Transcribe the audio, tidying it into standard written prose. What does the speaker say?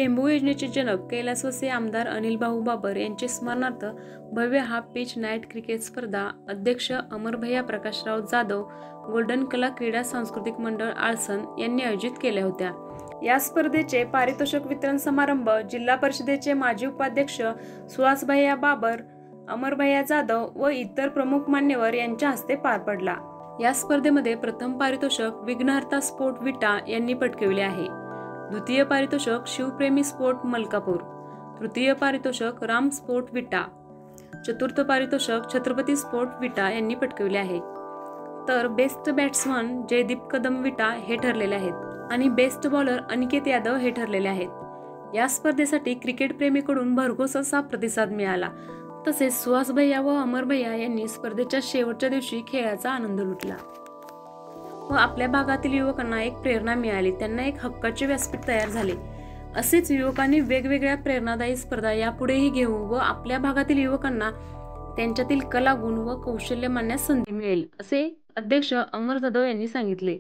टेंभू योजनेचे जनक कैलासवासी आमदार अनिल भाऊ बाबर यांचे स्मरणार्थ भव्य हाफ पिच नाईट क्रिकेट स्पर्धा अध्यक्ष अमरभैया प्रकाशराव जाधव गोल्डन कला क्रीडा सांस्कृतिक मंडळ आळसन यांनी आयोजित केल्या होत्या। या स्पर्धेचे पारितोषिक वितरण समारंभ जिल्हा परिषदेचे माजी उपाध्यक्ष सुहासभैया बाबर, अमरभैया जाधव व इतर प्रमुख मान्यवर यांच्या हस्ते पार पडला। या स्पर्धेमध्ये प्रथम पारितोषिक विघ्नहर्ता स्पोर्ट विटा यांनी पटकावले आहे। द्वितीय पारितोषिक शिवप्रेमी स्पोर्ट मलकापूर, तृतीय पारितोषिक राम स्पोर्ट विटा, चतुर्थ पारितोषिक छत्रपती स्पोर्ट विटा यांनी पटकावले आहे। तर बेस्ट बॅट्समन जयदीप कदम विटा हे ठरलेले आहेत आणि बेस्ट बॉलर अनिकेत यादव हे ठरलेले आहेत। या स्पर्धेसाठी क्रिकेट प्रेमीकडून भरघोस असा प्रतिसाद मिळाला। तसेच सुहासभैया व अमरभैया यांनी स्पर्धेच्या शेवटच्या दिवशी खेळाचा आनंद लुटला व आपल्या भागातील युवकांना एक प्रेरणा मिळाली, त्यांना एक हक्काचे व्यासपीठ तयार झाले। असेच युवकांनी वेगवेगळ्या प्रेरणादायी स्पर्धा यापुढेही घेऊ व आपल्या भागातील युवकांना त्यांच्यातील कला, गुण व कौशल्य मांडण्यास संधी मिळेल, असे अध्यक्ष अमर जाधव यांनी सांगितले।